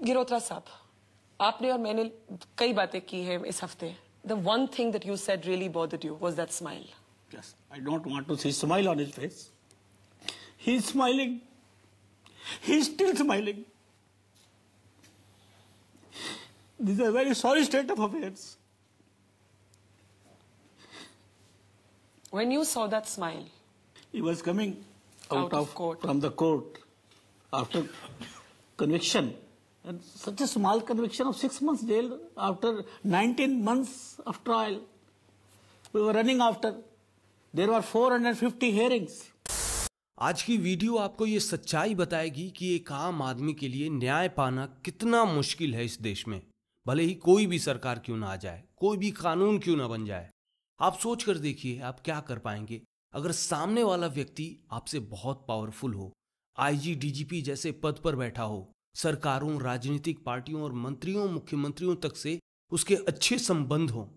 गिरोत्रा साहब, आपने और मैंने कई बातें की हैं इस हफ्ते. The one thing that you said really bothered you was that smile. Yes, I don't want to see smile on his face. He's smiling. He's still smiling. This is a very sorry state of affairs. When you saw that smile, he was coming out of court from the court after conviction, and such a small conviction of 6 months jail after 19 months of trial. We were running after. There were 450 hearings. आज की video आपको ये सच्चाई बताएगी कि एक आम आदमी के लिए न्याय पाना कितना मुश्किल है इस देश में, भले ही कोई भी सरकार क्यों ना आ जाए, कोई भी कानून क्यों ना बन जाए. आप सोच कर देखिए आप क्या कर पाएंगे अगर सामने वाला व्यक्ति आपसे बहुत पावरफुल हो, आईजी डीजीपी जैसे पद पर बैठा हो, सरकारों, राजनीतिक पार्टियों और मंत्रियों, मुख्यमंत्रियों तक से उसके अच्छे संबंध हो.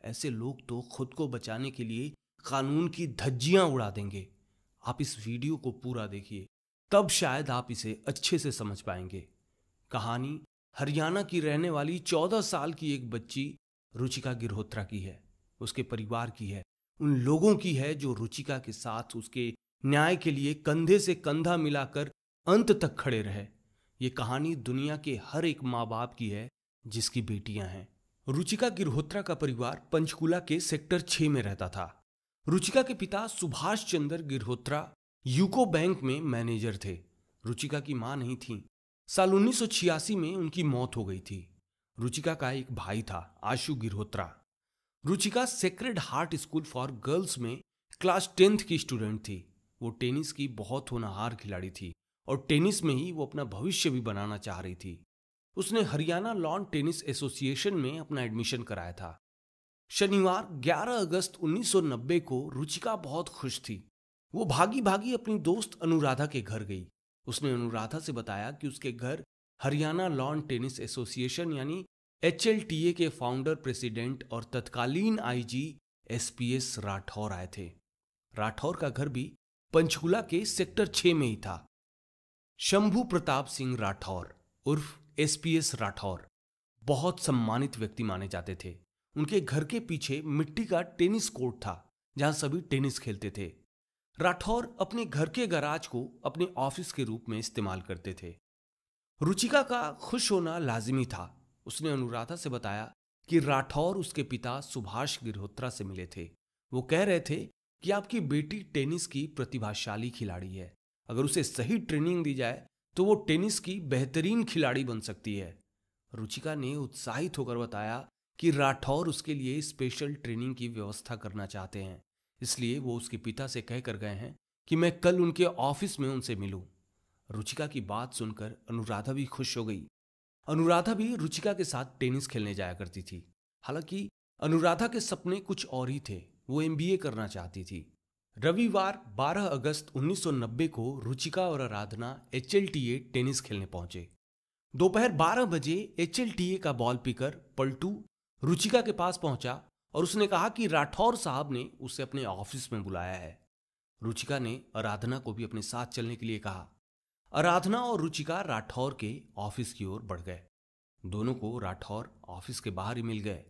ऐसे लोग तो खुद को बचाने के लिए कानून की धज्जियां उड़ा देंगे. आप इस वीडियो को पूरा देखिए, तब शायद आप इसे अच्छे से समझ पाएंगे. कहानी हरियाणा की रहने वाली 14 साल की एक बच्ची रुचिका गिरहोत्रा की है, उसके परिवार की है, उन लोगों की है जो रुचिका के साथ उसके न्याय के लिए कंधे से कंधा मिलाकर अंत तक खड़े रहे. ये कहानी दुनिया के हर एक माँ बाप की है जिसकी बेटियां हैं. रुचिका गिरहोत्रा का परिवार पंचकुला के सेक्टर 6 में रहता था. रुचिका के पिता सुभाष चंद्र गिरहोत्रा यूको बैंक में मैनेजर थे. रुचिका की मां नहीं थी. साल 1986 में उनकी मौत हो गई थी. रुचिका का एक भाई था, Ashu Girhotra. Ruchika Sacred Heart School for Girls में क्लास 10th की स्टूडेंट थी. वो टेनिस की बहुत होनहार खिलाड़ी थी और टेनिस में ही वो अपना भविष्य भी बनाना चाह रही थी. उसने हरियाणा लॉन टेनिस एसोसिएशन में अपना एडमिशन कराया था. शनिवार 11 अगस्त 1990 को रुचिका बहुत खुश थी. वो भागी भागी अपनी दोस्त अनुराधा के घर गई. उसने अनुराधा से बताया कि उसके घर हरियाणा लॉन टेनिस एसोसिएशन यानी HLTA के फाउंडर, प्रेसिडेंट और तत्कालीन आईजी SPS राठौर आए थे. राठौर का घर भी पंचकुला के सेक्टर 6 में ही था. शंभू प्रताप सिंह राठौर उर्फ SPS राठौर बहुत सम्मानित व्यक्ति माने जाते थे. उनके घर के पीछे मिट्टी का टेनिस कोर्ट था जहां सभी टेनिस खेलते थे. राठौर अपने घर के गराज को अपने ऑफिस के रूप में इस्तेमाल करते थे. रुचिका का खुश होना लाजिमी था. उसने अनुराधा से बताया कि राठौर उसके पिता सुभाष गिरहोत्रा से मिले थे. वो कह रहे थे कि आपकी बेटी टेनिस की प्रतिभाशाली खिलाड़ी है. अगर उसे सही ट्रेनिंग दी जाए तो वो टेनिस की बेहतरीन खिलाड़ी बन सकती है. रुचिका ने उत्साहित होकर बताया कि राठौर उसके लिए स्पेशल ट्रेनिंग की व्यवस्था करना चाहते हैं, इसलिए वो उसके पिता से कह कर गए हैं कि मैं कल उनके ऑफिस में उनसे मिलूं. रुचिका की बात सुनकर अनुराधा भी खुश हो गई. अनुराधा भी रुचिका के साथ टेनिस खेलने जाया करती थी. हालांकि अनुराधा के सपने कुछ और ही थे. वो MBA करना चाहती थी. रविवार 12 अगस्त 1990 को रुचिका और आराधना HLTA टेनिस खेलने पहुंचे. दोपहर 12 बजे HLTA का बॉल पिकर पलटू रुचिका के पास पहुंचा और उसने कहा कि राठौर साहब ने उसे अपने ऑफिस में बुलाया है. रुचिका ने आराधना को भी अपने साथ चलने के लिए कहा. आराधना और रुचिका राठौर के ऑफिस की ओर बढ़ गए. दोनों को राठौर ऑफिस के बाहर ही मिल गए.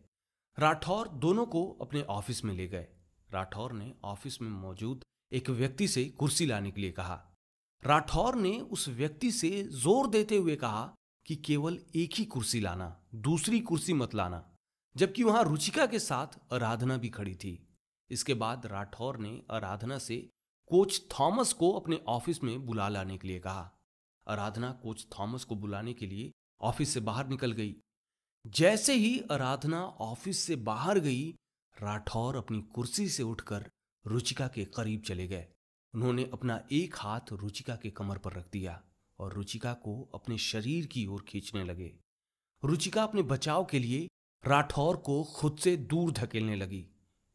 राठौर दोनों को अपने ऑफिस में ले गए. राठौर ने ऑफिस में मौजूद एक व्यक्ति से कुर्सी लाने के लिए कहा. राठौर ने उस व्यक्ति से जोर देते हुए कहा कि केवल एक ही कुर्सी लाना, दूसरी कुर्सी मत लाना, जबकि वहां रुचिका के साथ आराधना भी खड़ी थी. इसके बाद राठौर ने आराधना से कोच थॉमस को अपने ऑफिस में बुला लाने के लिए कहा. आराधना कोच थॉमस को बुलाने के लिए ऑफिस से बाहर निकल गई. जैसे ही आराधना ऑफिस से बाहर गई, राठौर अपनी कुर्सी से उठकर रुचिका के करीब चले गए. उन्होंने अपना एक हाथ रुचिका के कमर पर रख दिया और रुचिका को अपने शरीर की ओर खींचने लगे. रुचिका अपने बचाव के लिए राठौर को खुद से दूर धकेलने लगी.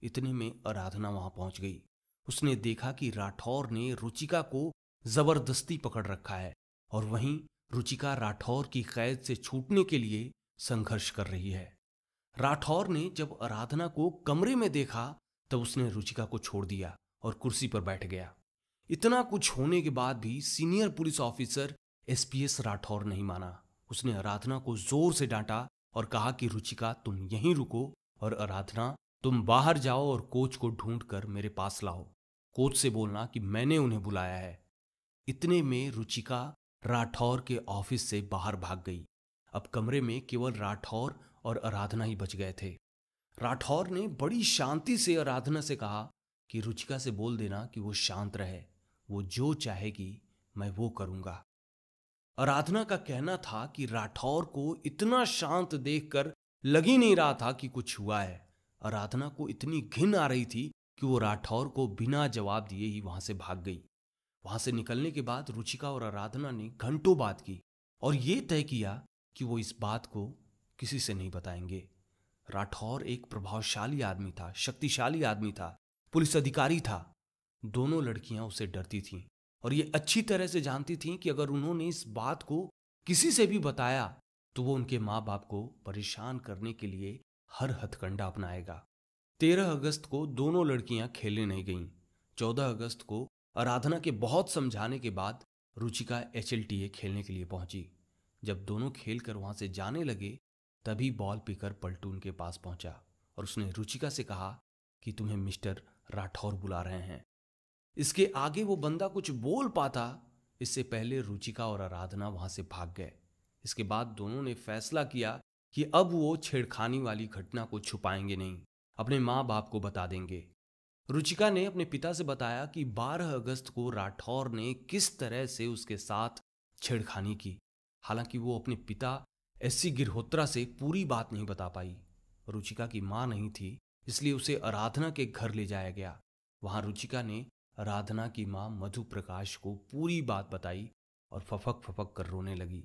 इतने में आराधना वहां पहुंच गई. उसने देखा कि राठौर ने रुचिका को जबरदस्ती पकड़ रखा है और वहीं रुचिका राठौर की कैद से छूटने के लिए संघर्ष कर रही है. राठौर ने जब आराधना को कमरे में देखा तब उसने रुचिका को छोड़ दिया और कुर्सी पर बैठ गया. इतना कुछ होने के बाद भी senior police officer SPS Rathore नहीं माना. उसने आराधना को जोर से डांटा और कहा कि रुचिका तुम यहीं रुको और आराधना तुम बाहर जाओ और कोच को ढूंढ कर मेरे पास लाओ। कोच से बोलना कि मैंने उन्हें बुलाया है। इतने में रुचिका राठौर के ऑफिस से बाहर भाग गई। अब कमरे में केवल राठौर और आराधना ही बच गए थे। राठौर ने बड़ी शांति से आराधना से कहा कि रुचिका से बोल देना कि वो शांत रहे, वो जो चाहेगी मैं वो करूंगा। आराधना का कहना था कि राठौर को इतना शांत देखकर लग ही नहीं रहा था कि कुछ हुआ है। आराधना को इतनी घिन आ रही थी कि वो राठौर को बिना जवाब दिए ही वहां से भाग गई। वहां से निकलने के बाद रुचिका और आराधना ने घंटों बात की और ये तय किया कि वो इस बात को किसी से नहीं बताएंगे। राठौर एक प्रभावशाली आदमी था, शक्तिशाली आदमी था, पुलिस अधिकारी था। दोनों लड़कियां उससे डरती थीं और ये अच्छी तरह से जानती थीं कि अगर उन्होंने इस बात को किसी से भी बताया तो वो उनके माँ बाप को परेशान करने के लिए हर हथकंडा अपनाएगा। 13 अगस्त को दोनों लड़कियां खेलने नहीं गईं। 14 अगस्त को आराधना के बहुत समझाने के बाद रुचिका HLTA खेलने के लिए पहुंची। जब दोनों खेल कर वहां से जाने लगे तभी बॉल पीकर पलटू उनके पास पहुंचा और उसने रुचिका से कहा कि तुम्हें मिस्टर राठौर बुला रहे हैं। इसके आगे वो बंदा कुछ बोल पाता इससे पहले रुचिका और आराधना वहां से भाग गए। इसके बाद दोनों ने फैसला किया कि अब वो छेड़खानी वाली घटना को छुपाएंगे नहीं, अपने माँ बाप को बता देंगे। रुचिका ने अपने पिता से बताया कि 12 अगस्त को राठौर ने किस तरह से उसके साथ छेड़खानी की। हालांकि वो अपने पिता SC गिरहोत्रा से पूरी बात नहीं बता पाई। रुचिका की मां नहीं थी, इसलिए उसे आराधना के घर ले जाया गया। वहां रुचिका ने आराधना की मां मधु प्रकाश को पूरी बात बताई और फफक फफक कर रोने लगी।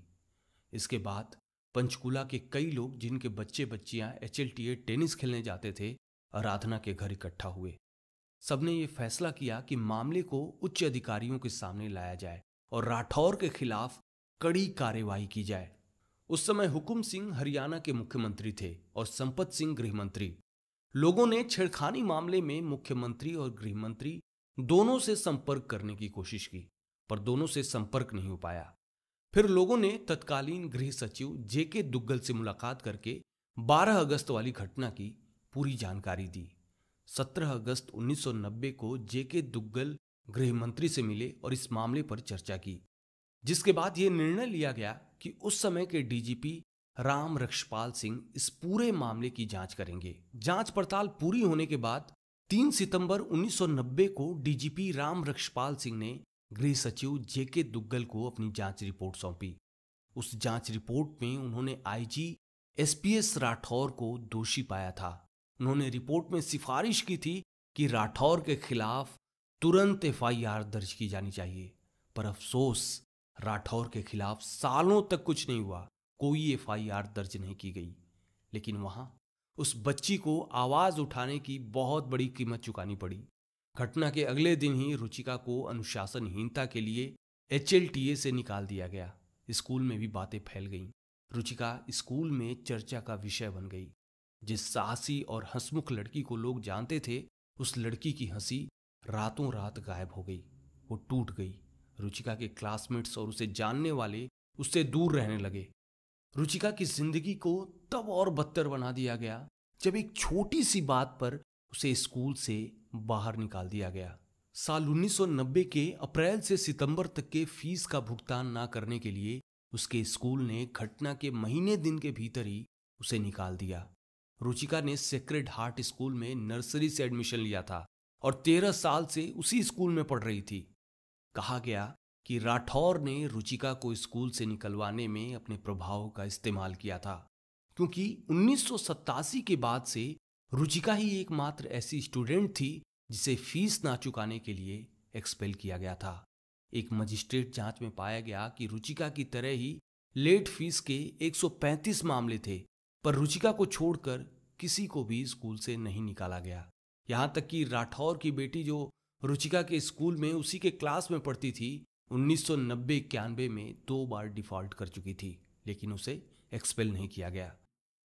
इसके बाद पंचकुला के कई लोग जिनके बच्चे बच्चियां HLTA टेनिस खेलने जाते थे आराधना के घर इकट्ठा हुए। सबने ये फैसला किया कि मामले को उच्च अधिकारियों के सामने लाया जाए और राठौर के खिलाफ कड़ी कार्यवाही की जाए। उस समय हुकुम सिंह हरियाणा के मुख्यमंत्री थे और संपत सिंह गृह मंत्री। लोगों ने छेड़खानी मामले में मुख्यमंत्री और गृह मंत्री दोनों से संपर्क करने की कोशिश की, पर दोनों से संपर्क नहीं हो पाया। फिर लोगों ने तत्कालीन गृह सचिव JK दुग्गल से मुलाकात करके 12 अगस्त वाली घटना की पूरी जानकारी दी। 17 अगस्त 1990 को JK दुग्गल गृह मंत्री से मिले और इस मामले पर चर्चा की, जिसके बाद यह निर्णय लिया गया कि उस समय के DGP राम रक्षपाल सिंह इस पूरे मामले की जांच करेंगे। जांच पड़ताल पूरी होने के बाद 3 सितंबर 1990 को DGP राम रक्षपाल सिंह ने गृह सचिव JK दुग्गल को अपनी जांच रिपोर्ट सौंपी। उस जांच रिपोर्ट में उन्होंने IG SPS राठौर को दोषी पाया था। उन्होंने रिपोर्ट में सिफारिश की थी कि राठौर के खिलाफ तुरंत FIR दर्ज की जानी चाहिए, पर अफसोस राठौर के खिलाफ सालों तक कुछ नहीं हुआ, कोई FIR दर्ज नहीं की गई। लेकिन वहां उस बच्ची को आवाज उठाने की बहुत बड़ी कीमत चुकानी पड़ी। घटना के अगले दिन ही रुचिका को अनुशासनहीनता के लिए HLTA से निकाल दिया गया। स्कूल में भी बातें फैल गईं। रुचिका स्कूल में चर्चा का विषय बन गई। जिस साहसी और हंसमुख लड़की को लोग जानते थे, उस लड़की की हंसी रातों रात गायब हो गई। वो टूट गई। रुचिका के क्लासमेट्स और उसे जानने वाले उससे दूर रहने लगे। रुचिका की जिंदगी को तब और बदतर बना दिया गया जब एक छोटी सी बात पर उसे स्कूल से बाहर निकाल दिया गया। साल 1990 के अप्रैल से सितंबर तक के फीस का भुगतान ना करने के लिए उसके स्कूल ने घटना के महीने दिन के भीतर ही उसे निकाल दिया। रुचिका ने सेक्रेड हार्ट स्कूल में नर्सरी से एडमिशन लिया था और 13 साल से उसी स्कूल में पढ़ रही थी। कहा गया कि राठौर ने रुचिका को स्कूल से निकलवाने में अपने प्रभाव का इस्तेमाल किया था, क्योंकि 1987 के बाद से रुचिका ही एकमात्र ऐसी स्टूडेंट थी जिसे फीस ना चुकाने के लिए एक्सपेल किया गया था। एक मजिस्ट्रेट जांच में पाया गया कि रुचिका की तरह ही लेट फीस के 135 मामले थे, पर रुचिका को छोड़कर किसी को भी स्कूल से नहीं निकाला गया। यहां तक कि राठौर की बेटी जो रुचिका के स्कूल में उसी के क्लास में पढ़ती थी, 1990-91 में 2 बार डिफॉल्ट कर चुकी थी, लेकिन उसे एक्सपेल नहीं किया गया।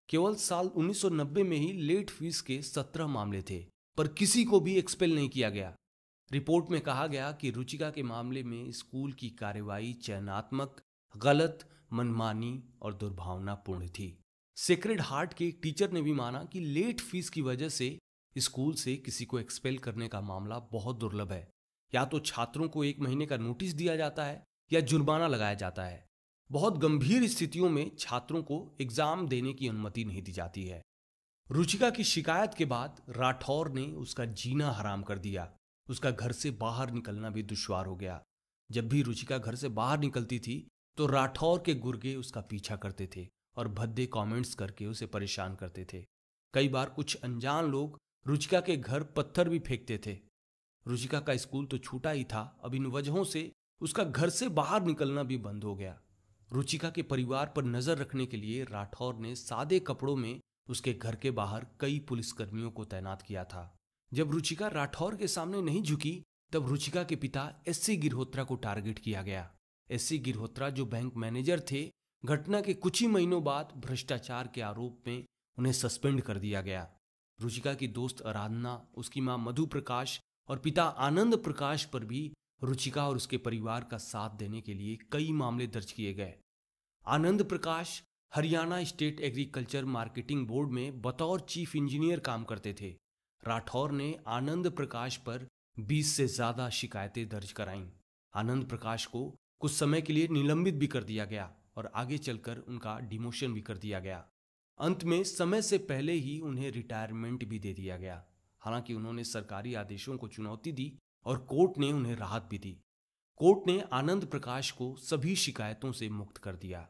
केवल साल 1990 में ही लेट फीस के 17 मामले थे, पर किसी को भी एक्सपेल नहीं किया गया। रिपोर्ट में कहा गया कि रुचिका के मामले में स्कूल की कार्रवाई चयनात्मक, गलत मनमानी और दुर्भावनापूर्ण थी। सेक्रेड हार्ट के एक टीचर ने भी माना कि लेट फीस की वजह से स्कूल से किसी को एक्सपेल करने का मामला बहुत दुर्लभ है। या तो छात्रों को 1 महीने का नोटिस दिया जाता है या जुर्माना लगाया जाता है। बहुत गंभीर स्थितियों में छात्रों को एग्जाम देने की अनुमति नहीं दी जाती है। रुचिका की शिकायत के बाद राठौर ने उसका जीना हराम कर दिया। उसका घर से बाहर निकलना भी दुश्वार हो गया। जब भी रुचिका घर से बाहर निकलती थी तो राठौर के गुर्गे उसका पीछा करते थे और भद्दे कमेंट्स करके उसे परेशान करते थे। कई बार कुछ अनजान लोग रुचिका के घर पत्थर भी फेंकते थे। रुचिका का स्कूल तो छूटा ही था, अब इन वजहों से उसका घर से बाहर निकलना भी बंद हो गया। रुचिका के परिवार पर नजर रखने के लिए राठौर ने सादे कपड़ों में उसके घर के बाहर कई पुलिसकर्मियों को तैनात किया था। जब रुचिका राठौर के सामने नहीं झुकी तब रुचिका के पिता एससी गिरहोत्रा को टारगेट किया गया। एससी गिरहोत्रा जो बैंक मैनेजर थे, घटना के कुछ ही महीनों बाद भ्रष्टाचार के आरोप में उन्हें सस्पेंड कर दिया गया। रुचिका की दोस्त आराधना, उसकी मां मधु प्रकाश और पिता आनंद प्रकाश पर भी रुचिका और उसके परिवार का साथ देने के लिए कई मामले दर्ज किए गए। Anand Prakash Haryana State Agriculture Marketing Board में बतौर चीफ इंजीनियर काम करते थे। राठौर ने आनंद प्रकाश पर 20 से ज्यादा शिकायतें दर्ज कराईं। आनंद प्रकाश को कुछ समय के लिए निलंबित भी कर दिया गया और आगे चलकर उनका डिमोशन भी कर दिया गया। अंत में समय से पहले ही उन्हें रिटायरमेंट भी दे दिया गया। हालांकि उन्होंने सरकारी आदेशों को चुनौती दी और कोर्ट ने उन्हें राहत भी दी। कोर्ट ने आनंद प्रकाश को सभी शिकायतों से मुक्त कर दिया।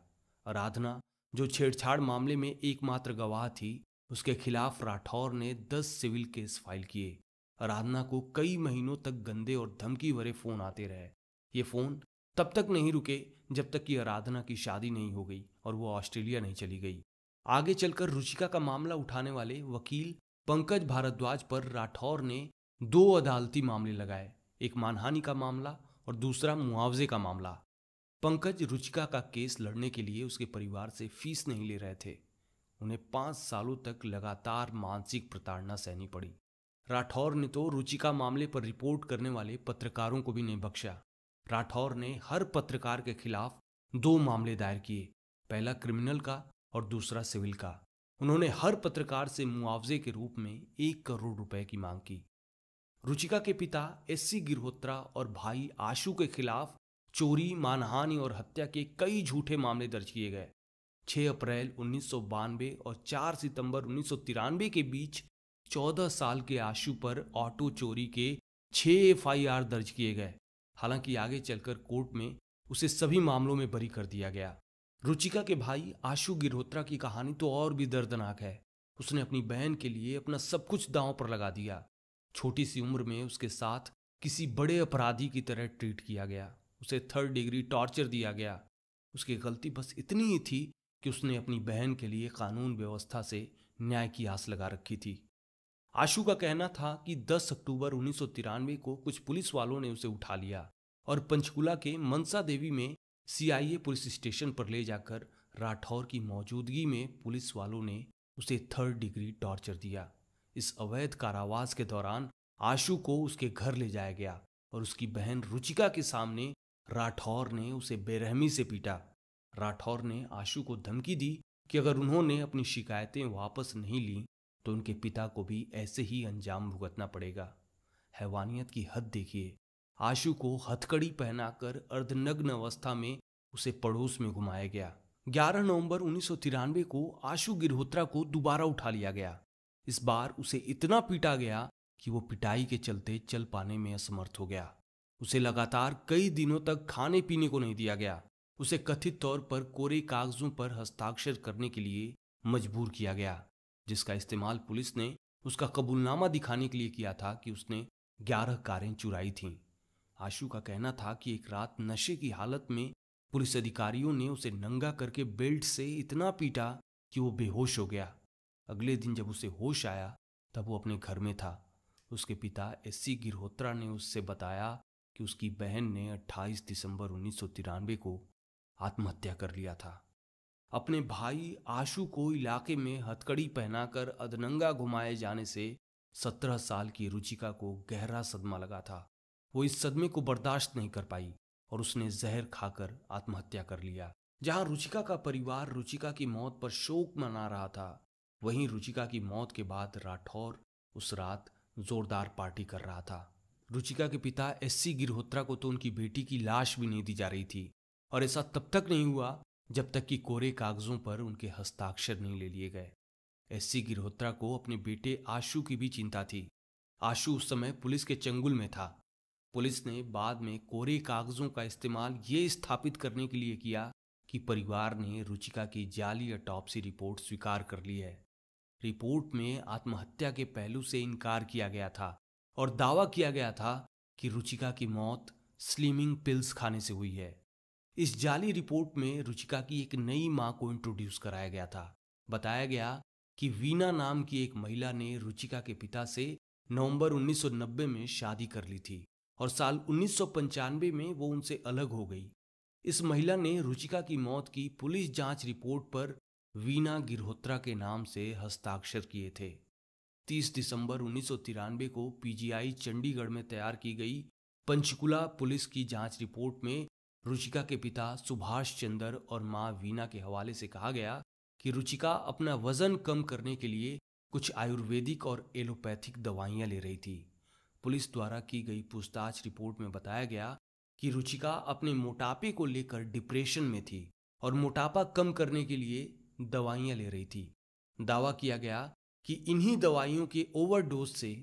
आराधना, जो छेड़छाड़ मामले में एकमात्र गवाह थी, उसके खिलाफ राठौर ने 10 सिविल केस फाइल किए। आराधना को कई महीनों तक गंदे और धमकी भरे फोन आते रहे। ये फोन तब तक नहीं रुके जब तक कि आराधना की शादी नहीं हो गई और वो ऑस्ट्रेलिया नहीं चली गई। आगे चलकर रुचिका का मामला उठाने वाले वकील पंकज भारद्वाज पर राठौर ने 2 अदालती मामले लगाए, एक मानहानि का मामला और दूसरा मुआवजे का मामला। पंकज रुचिका का केस लड़ने के लिए उसके परिवार से फीस नहीं ले रहे थे। उन्हें 5 सालों तक लगातार मानसिक प्रताड़ना सहनी पड़ी। राठौर ने तो रुचिका मामले पर रिपोर्ट करने वाले पत्रकारों को भी नहीं बख्शा। राठौर ने हर पत्रकार के खिलाफ 2 मामले दायर किए, पहला क्रिमिनल का और दूसरा सिविल का। उन्होंने हर पत्रकार से मुआवजे के रूप में 1 करोड़ रुपए की मांग की। रुचिका के पिता एससी गिरहोत्रा और भाई आशु के खिलाफ चोरी, मानहानि और हत्या के कई झूठे मामले दर्ज किए गए। 6 अप्रैल 1992 और 4 सितंबर 1993 के बीच 14 साल के आशु पर ऑटो चोरी के 6 FIR दर्ज किए गए। हालांकि आगे चलकर कोर्ट में उसे सभी मामलों में बरी कर दिया गया। रुचिका के भाई आशु गिरहोत्रा की कहानी तो और भी दर्दनाक है। उसने अपनी बहन के लिए अपना सब कुछ दांव पर लगा दिया। छोटी सी उम्र में उसके साथ किसी बड़े अपराधी की तरह ट्रीट किया गया। उसे 3rd डिग्री टॉर्चर दिया गया। उसकी गलती बस इतनी ही थी कि उसने अपनी बहन के लिए कानून व्यवस्था से न्याय की आस लगा रखी थी। आशु का कहना था कि 10 अक्टूबर 1993 को कुछ पुलिस वालों ने उसे उठा लिया और पंचकुला के मनसा देवी में CIA पुलिस स्टेशन पर ले जाकर राठौर की मौजूदगी में पुलिस वालों ने उसे 3rd डिग्री टॉर्चर दिया। इस अवैध कारावास के दौरान आशु को उसके घर ले जाया गया और उसकी बहन रुचिका के सामने राठौर ने उसे बेरहमी से पीटा। राठौर ने आशु को धमकी दी कि अगर उन्होंने अपनी शिकायतें वापस नहीं ली तो उनके पिता को भी ऐसे ही अंजाम भुगतना पड़ेगा। हैवानियत की हद देखिए। आशु को हथकड़ी पहनाकर अर्धनग्न अवस्था में उसे पड़ोस में घुमाया गया। 11 नवंबर 1993 को आशु गिरहोत्रा को दोबारा उठा लिया गया। इस बार उसे इतना पीटा गया कि वो पिटाई के चलते चल पाने में असमर्थ हो गया। उसे लगातार कई दिनों तक खाने पीने को नहीं दिया गया। उसे कथित तौर पर कोरे कागजों पर हस्ताक्षर करने के लिए मजबूर किया गया, जिसका इस्तेमाल पुलिस ने उसका कबूलनामा दिखाने के लिए किया था कि उसने 11 कारें चुराई थीं। आशु का कहना था कि एक रात नशे की हालत में पुलिस अधिकारियों ने उसे नंगा करके बेल्ट से इतना पीटा कि वो बेहोश हो गया। अगले दिन जब उसे होश आया तब वो अपने घर में था। उसके पिता एससी गिरहोत्रा ने उससे बताया कि उसकी बहन ने 28 दिसंबर 1993 को आत्महत्या कर लिया था। अपने भाई आशु को इलाके में हथकड़ी पहनाकर अधनंगा घुमाए जाने से 17 साल की रुचिका को गहरा सदमा लगा था। वो इस सदमे को बर्दाश्त नहीं कर पाई और उसने जहर खाकर आत्महत्या कर लिया। जहां रुचिका का परिवार रुचिका की मौत पर शोक मना रहा था, वहीं रुचिका की मौत के बाद राठौर उस रात जोरदार पार्टी कर रहा था। रुचिका के पिता एससी गिरहोत्रा को तो उनकी बेटी की लाश भी नहीं दी जा रही थी, और ऐसा तब तक नहीं हुआ जब तक कि कोरे कागजों पर उनके हस्ताक्षर नहीं ले लिए गए। एससी गिरहोत्रा को अपने बेटे आशु की भी चिंता थी। आशु उस समय पुलिस के चंगुल में था। पुलिस ने बाद में कोरे कागजों का इस्तेमाल ये स्थापित करने के लिए किया कि परिवार ने रुचिका की जाली ऑटोप्सी रिपोर्ट स्वीकार कर ली है। रिपोर्ट में आत्महत्या के पहलू से इनकार किया गया था और दावा किया गया था कि रुचिका की मौत स्लिमिंग पिल्स खाने से हुई है। इस जाली रिपोर्ट में रुचिका की एक नई मां को इंट्रोड्यूस कराया गया था। बताया गया कि वीना नाम की एक महिला ने रुचिका के पिता से नवंबर 1990 में शादी कर ली थी और साल 1995 में वो उनसे अलग हो गई। इस महिला ने रुचिका की मौत की पुलिस जांच रिपोर्ट पर वीना गिरहोत्रा के नाम से हस्ताक्षर किए थे। 30 दिसंबर 1993 को पीजीआई चंडीगढ़ में तैयार की गई पंचकुला पुलिस की जांच रिपोर्ट में रुचिका के पिता सुभाष चंद्र और मां वीना के हवाले से कहा गया कि रुचिका अपना वजन कम करने के लिए कुछ आयुर्वेदिक और एलोपैथिक दवाइयां ले रही थी। पुलिस द्वारा की गई पूछताछ रिपोर्ट में बताया गया कि रुचिका अपने मोटापे को लेकर डिप्रेशन में थी और मोटापा कम करने के लिए दवाइयां ले रही थी। दावा किया गया कि इन्हीं दवाइयों के ओवरडोज से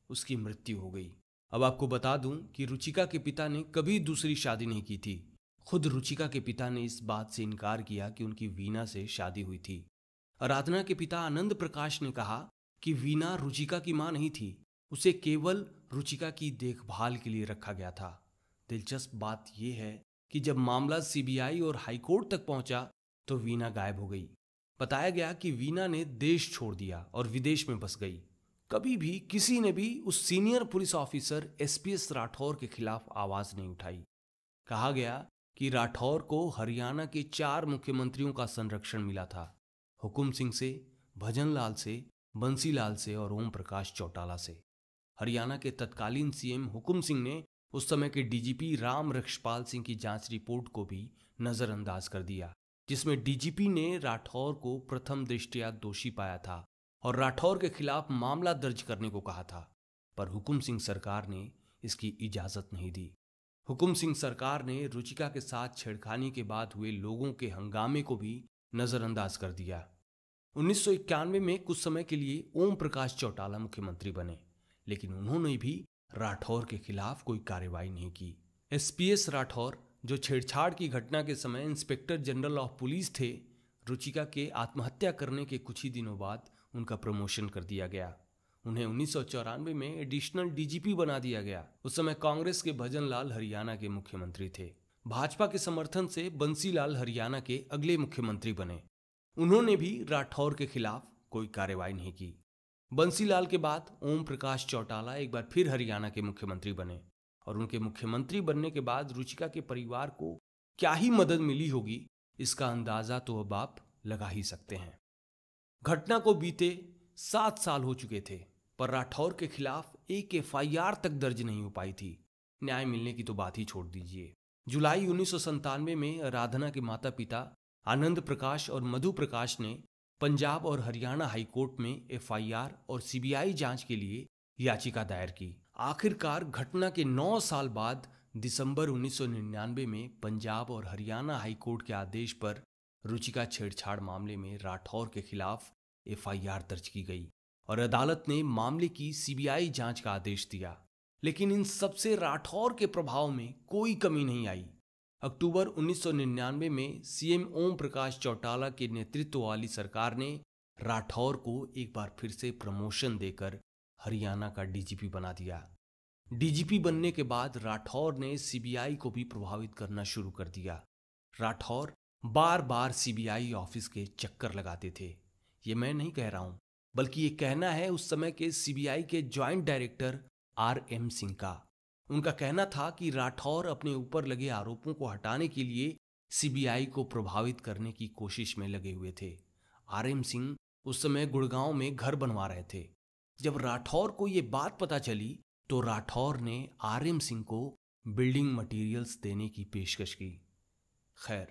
उसकी मृत्यु हो गई। अब आपको बता दूं कि रुचिका के पिता ने कभी दूसरी शादी नहीं की थी। खुद रुचिका के पिता ने इस बात से इनकार किया कि उनकी वीना से शादी हुई थी। आराधना के पिता आनंद प्रकाश ने कहा कि वीना रुचिका की मां नहीं थी, उसे केवल रुचिका की देखभाल के लिए रखा गया था। दिलचस्प बात यह है कि जब मामला सीबीआई और हाईकोर्ट तक पहुंचा तो वीना गायब हो गई। बताया गया कि वीना ने देश छोड़ दिया और विदेश में बस गई। कभी भी किसी ने भी उस senior police officer SPS Rathore के खिलाफ आवाज नहीं उठाई। कहा गया कि राठौर को हरियाणा के 4 मुख्यमंत्रियों का संरक्षण मिला था, हुकुम सिंह से, भजन लाल से, बंसी लाल से और ओम प्रकाश चौटाला से। हरियाणा के तत्कालीन सीएम हुकुम सिंह ने उस समय के डीजीपी राम रक्षपाल सिंह की जांच रिपोर्ट को भी नजरअंदाज कर दिया, जिसमें डीजीपी ने राठौर को प्रथम दृष्टया दोषी पाया था और राठौर के खिलाफ मामला दर्ज करने को कहा था, पर हुकुम सिंह सरकार ने इसकी इजाजत नहीं दी। हुकुम सिंह सरकार ने रुचिका के साथ छेड़खानी के बाद हुए लोगों के हंगामे को भी नजरअंदाज कर दिया। 1991 में कुछ समय के लिए ओम प्रकाश चौटाला मुख्यमंत्री बने, लेकिन उन्होंने भी राठौर के खिलाफ कोई कार्रवाई नहीं की। एसपीएस राठौर, जो छेड़छाड़ की घटना के समय इंस्पेक्टर जनरल ऑफ पुलिस थे, रुचिका के आत्महत्या करने के कुछ ही दिनों बाद उनका प्रमोशन कर दिया गया। उन्हें 1994 में एडिशनल डीजीपी बना दिया गया। उस समय कांग्रेस के भजन लाल हरियाणा के मुख्यमंत्री थे। भाजपा के समर्थन से बंसी लाल हरियाणा के अगले मुख्यमंत्री बने। उन्होंने भी राठौर के खिलाफ कोई कार्रवाई नहीं की। बंसी लाल के बाद ओम प्रकाश चौटाला एक बार फिर हरियाणा के मुख्यमंत्री बने और उनके मुख्यमंत्री बनने के बाद रुचिका के परिवार को क्या ही मदद मिली होगी, इसका अंदाजा तो अब आप लगा ही सकते हैं। घटना को बीते 7 साल हो चुके थे, पर राठौर के खिलाफ एक एफआईआर तक दर्ज नहीं हो पाई थी। न्याय मिलने की तो बात ही छोड़ दीजिए। जुलाई 1997 में आराधना के माता पिता आनंद प्रकाश और मधु प्रकाश ने पंजाब और हरियाणा हाईकोर्ट में एफआईआर और सीबीआई जांच के लिए याचिका दायर की। आखिरकार घटना के 9 साल बाद दिसंबर 1999 में पंजाब और हरियाणा हाईकोर्ट के आदेश पर रुचिका छेड़छाड़ मामले में राठौर के खिलाफ एफआईआर दर्ज की गई और अदालत ने मामले की सीबीआई जांच का आदेश दिया। लेकिन इन सबसे राठौर के प्रभाव में कोई कमी नहीं आई। अक्टूबर 1999 में सीएम ओम प्रकाश चौटाला के नेतृत्व वाली सरकार ने राठौर को एक बार फिर से प्रमोशन देकर हरियाणा का डीजीपी बना दिया। डीजीपी बनने के बाद राठौर ने सीबीआई को भी प्रभावित करना शुरू कर दिया। राठौर बार बार सीबीआई ऑफिस के चक्कर लगाते थे। ये मैं नहीं कह रहा हूं, बल्कि ये कहना है उस समय के सीबीआई के ज्वाइंट डायरेक्टर आरएम सिंह का। उनका कहना था कि राठौर अपने ऊपर लगे आरोपों को हटाने के लिए सीबीआई को प्रभावित करने की कोशिश में लगे हुए थे। आरएम सिंह उस समय गुड़गांव में घर बनवा रहे थे। जब राठौर को ये बात पता चली तो राठौर ने आरएम सिंह को बिल्डिंग मटेरियल्स देने की पेशकश की। खैर,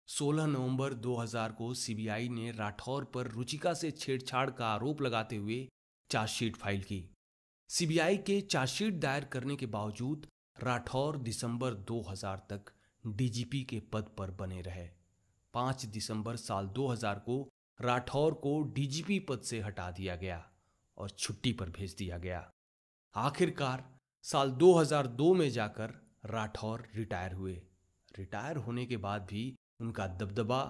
16 नवंबर 2000 को सीबीआई ने राठौर पर रुचिका से छेड़छाड़ का आरोप लगाते हुए चार्जशीट फाइल की। सीबीआई के चार्जशीट दायर करने के बावजूद राठौर दिसंबर 2000 तक डीजीपी के पद पर बने रहे। 5 दिसंबर साल 2000 को राठौर को डीजीपी पद से हटा दिया गया और छुट्टी पर भेज दिया गया। आखिरकार साल 2002 में जाकर राठौर रिटायर हुए। रिटायर होने के बाद भी उनका दबदबा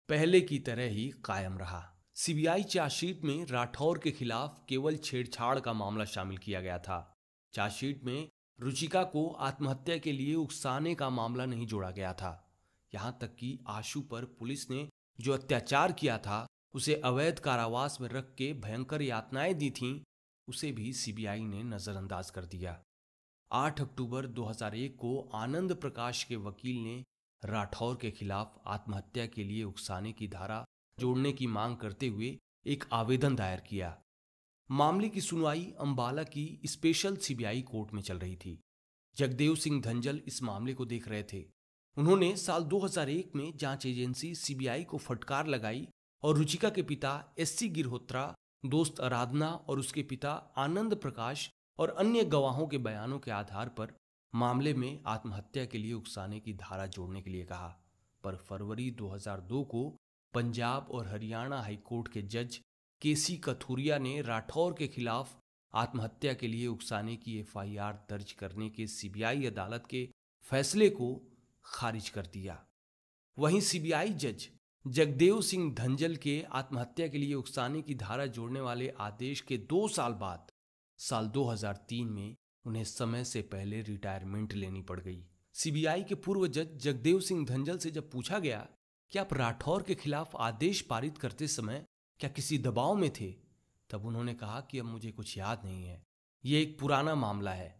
पहले की तरह ही कायम रहा। सीबीआई चार्जशीट में राठौर के खिलाफ केवल छेड़छाड़ का मामला शामिल किया गया था। चार्जशीट में रुचिका को आत्महत्या के लिए उकसाने का मामला नहीं जोड़ा गया था। यहां तक कि आशु पर पुलिस ने जो अत्याचार किया था, उसे अवैध कारावास में रख के भयंकर यातनाएं दी थीं, उसे भी सीबीआई ने नजरअंदाज कर दिया। 8 अक्टूबर 2001 को आनंद प्रकाश के वकील ने राठौर के खिलाफ आत्महत्या के लिए उकसाने की धारा जोड़ने की मांग करते हुए एक आवेदन दायर किया। मामले की सुनवाई अंबाला की स्पेशल सीबीआई कोर्ट में चल रही थी। जगदेव सिंह धंजल इस मामले को देख रहे थे। उन्होंने साल 2001 में जांच एजेंसी सीबीआई को फटकार लगाई और रुचिका के पिता एससी गिरहोत्रा, दोस्त आराधना और उसके पिता आनंद प्रकाश और अन्य गवाहों के बयानों के आधार पर मामले में आत्महत्या के लिए उकसाने की धारा जोड़ने के लिए कहा। पर फरवरी 2002 को पंजाब और हरियाणा हाईकोर्ट के जज केसी कथुरिया ने राठौर के खिलाफ आत्महत्या के लिए उकसाने की एफआईआर दर्ज करने के सीबीआई अदालत के फैसले को खारिज कर दिया। वहीं सीबीआई जज जगदेव सिंह धंजल के आत्महत्या के लिए उकसाने की धारा जोड़ने वाले आदेश के 2 साल बाद साल 2003 में उन्हें समय से पहले रिटायरमेंट लेनी पड़ गई। सीबीआई के पूर्व जज जगदेव सिंह धंजल से जब पूछा गया कि आप राठौर के खिलाफ आदेश पारित करते समय क्या किसी दबाव में थे, तब उन्होंने कहा कि अब मुझे कुछ याद नहीं है, ये एक पुराना मामला है।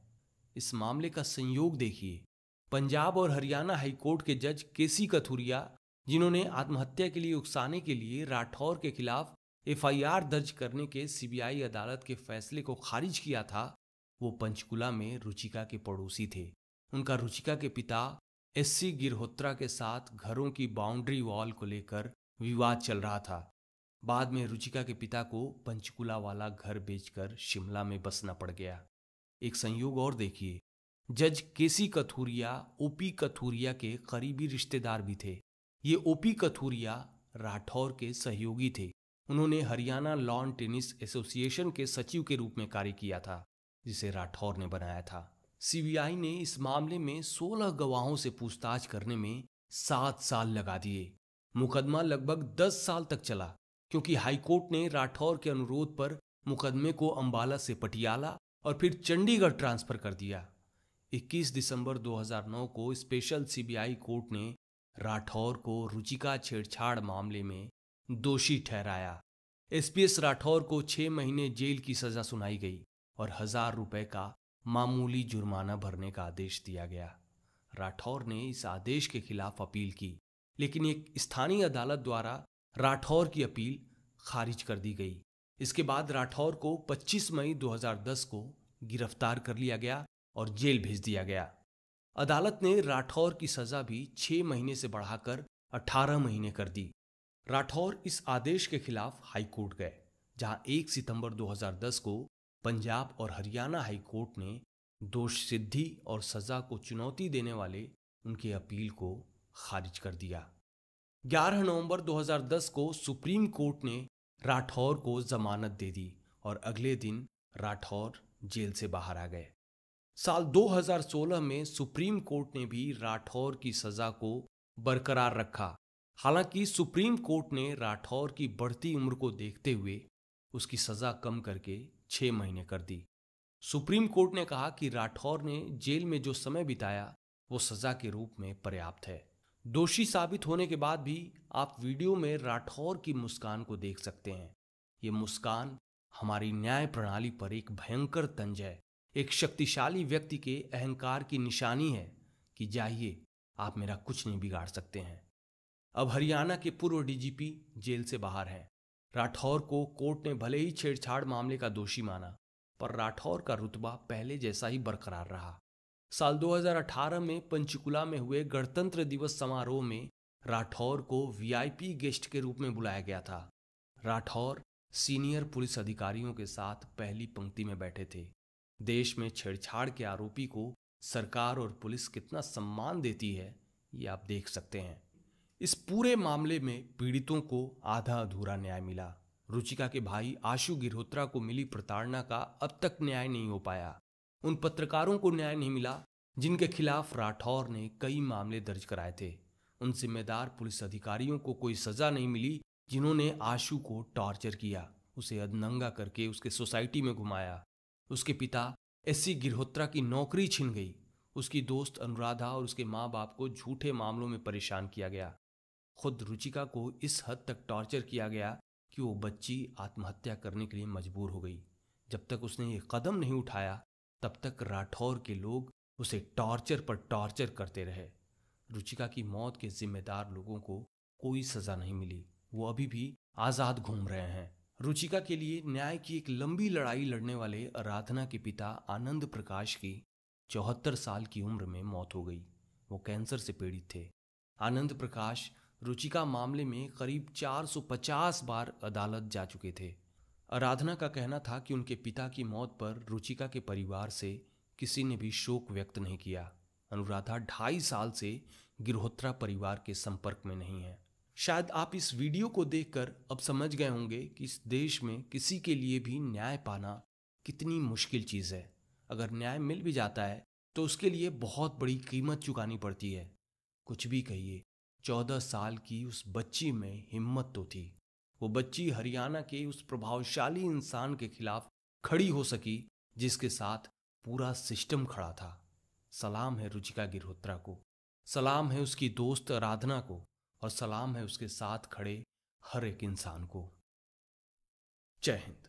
इस मामले का संयोग देखिए। पंजाब और हरियाणा हाईकोर्ट के जज केसी कथुरिया, जिन्होंने आत्महत्या के लिए उकसाने के लिए राठौर के खिलाफ एफआईआर दर्ज करने के सीबीआई अदालत के फैसले को खारिज किया था, वो पंचकुला में रुचिका के पड़ोसी थे। उनका रुचिका के पिता एससी गिरहोत्रा के साथ घरों की बाउंड्री वॉल को लेकर विवाद चल रहा था। बाद में रुचिका के पिता को पंचकुला वाला घर बेचकर शिमला में बसना पड़ गया। एक संयोग और देखिए, जज केसी कथुरिया ओपी कथुरिया के करीबी रिश्तेदार भी थे। ये ओपी कथुरिया राठौर के सहयोगी थे। उन्होंने हरियाणा लॉन टेनिस एसोसिएशन के सचिव के रूप में कार्य किया था, जिसे राठौर ने बनाया था। सीबीआई ने इस मामले में 16 गवाहों से पूछताछ करने में 7 साल लगा दिए। मुकदमा लगभग 10 साल तक चला, क्योंकि हाईकोर्ट ने राठौर के अनुरोध पर मुकदमे को अंबाला से पटियाला और फिर चंडीगढ़ ट्रांसफर कर दिया। 21 दिसंबर 2009 को स्पेशल सीबीआई कोर्ट ने राठौर को रुचिका छेड़छाड़ मामले में दोषी ठहराया। एसपीएस राठौर को 6 महीने जेल की सजा सुनाई गई और 1000 रुपए का मामूली जुर्माना भरने का आदेश दिया गया। राठौर ने इस आदेश के खिलाफ अपील की, लेकिन एक स्थानीय अदालत द्वारा राठौर की अपील खारिज कर दी गई। इसके बाद राठौर को 25 मई 2010 को गिरफ्तार कर लिया गया और जेल भेज दिया गया। अदालत ने राठौर की सजा भी 6 महीने से बढ़ाकर 18 महीने कर दी। राठौर इस आदेश के खिलाफ हाईकोर्ट गए, जहां 1 सितंबर 2010 को पंजाब और हरियाणा हाईकोर्ट ने दोष सिद्धि और सजा को चुनौती देने वाले उनके अपील को खारिज कर दिया। 11 नवंबर 2010 को सुप्रीम कोर्ट ने राठौर को जमानत दे दी और अगले दिन राठौर जेल से बाहर आ गए। साल 2016 में सुप्रीम कोर्ट ने भी राठौर की सजा को बरकरार रखा। हालांकि सुप्रीम कोर्ट ने राठौर की बढ़ती उम्र को देखते हुए उसकी सजा कम करके 6 महीने कर दी। सुप्रीम कोर्ट ने कहा कि राठौर ने जेल में जो समय बिताया वो सजा के रूप में पर्याप्त है। दोषी साबित होने के बाद भी आप वीडियो में राठौर की मुस्कान को देख सकते हैं। ये मुस्कान हमारी न्याय प्रणाली पर एक भयंकर तंज है, एक शक्तिशाली व्यक्ति के अहंकार की निशानी है कि जाइए, आप मेरा कुछ नहीं बिगाड़ सकते हैं। अब हरियाणा के पूर्व डीजीपी जेल से बाहर हैं। राठौर को कोर्ट ने भले ही छेड़छाड़ मामले का दोषी माना, पर राठौर का रुतबा पहले जैसा ही बरकरार रहा। साल 2018 में पंचकुला में हुए गणतंत्र दिवस समारोह में राठौर को वीआईपी गेस्ट के रूप में बुलाया गया था। राठौर सीनियर पुलिस अधिकारियों के साथ पहली पंक्ति में बैठे थे। देश में छेड़छाड़ के आरोपी को सरकार और पुलिस कितना सम्मान देती है, ये आप देख सकते हैं। इस पूरे मामले में पीड़ितों को आधा अधूरा न्याय मिला। रुचिका के भाई आशु गिरहोत्रा को मिली प्रताड़ना का अब तक न्याय नहीं हो पाया। उन पत्रकारों को न्याय नहीं मिला जिनके खिलाफ राठौर ने कई मामले दर्ज कराए थे। उन जिम्मेदार पुलिस अधिकारियों को कोई सजा नहीं मिली जिन्होंने आशु को टॉर्चर किया, उसे अधनंगा करके उसके सोसाइटी में घुमाया। उसके पिता एससी गिरहोत्रा की नौकरी छिन गई। उसकी दोस्त अनुराधा और उसके माँ बाप को झूठे मामलों में परेशान किया गया। खुद रुचिका को इस हद तक टॉर्चर किया गया कि वो बच्ची आत्महत्या करने के लिए मजबूर हो गई। जब तक उसने ये कदम नहीं उठाया तब तक राठौर के लोग उसे टॉर्चर पर टॉर्चर करते रहे। रुचिका की मौत के जिम्मेदार लोगों को कोई सजा नहीं मिली। वो अभी भी आजाद घूम रहे हैं। रुचिका के लिए न्याय की एक लंबी लड़ाई लड़ने वाले आराधना के पिता आनंद प्रकाश की 74 साल की उम्र में मौत हो गई। वो कैंसर से पीड़ित थे। आनंद प्रकाश रुचिका मामले में करीब 450 बार अदालत जा चुके थे। आराधना का कहना था कि उनके पिता की मौत पर रुचिका के परिवार से किसी ने भी शोक व्यक्त नहीं किया। अनुराधा 2.5 साल से गिरहोत्रा परिवार के संपर्क में नहीं है। शायद आप इस वीडियो को देखकर अब समझ गए होंगे कि इस देश में किसी के लिए भी न्याय पाना कितनी मुश्किल चीज़ है। अगर न्याय मिल भी जाता है तो उसके लिए बहुत बड़ी कीमत चुकानी पड़ती है। कुछ भी कहिए, 14 साल की उस बच्ची में हिम्मत तो थी। वो बच्ची हरियाणा के उस प्रभावशाली इंसान के खिलाफ खड़ी हो सकी जिसके साथ पूरा सिस्टम खड़ा था। सलाम है रुचिका गिरहोत्रा को, सलाम है उसकी दोस्त आराधना को, और सलाम है उसके साथ खड़े हर एक इंसान को। जय हिंद।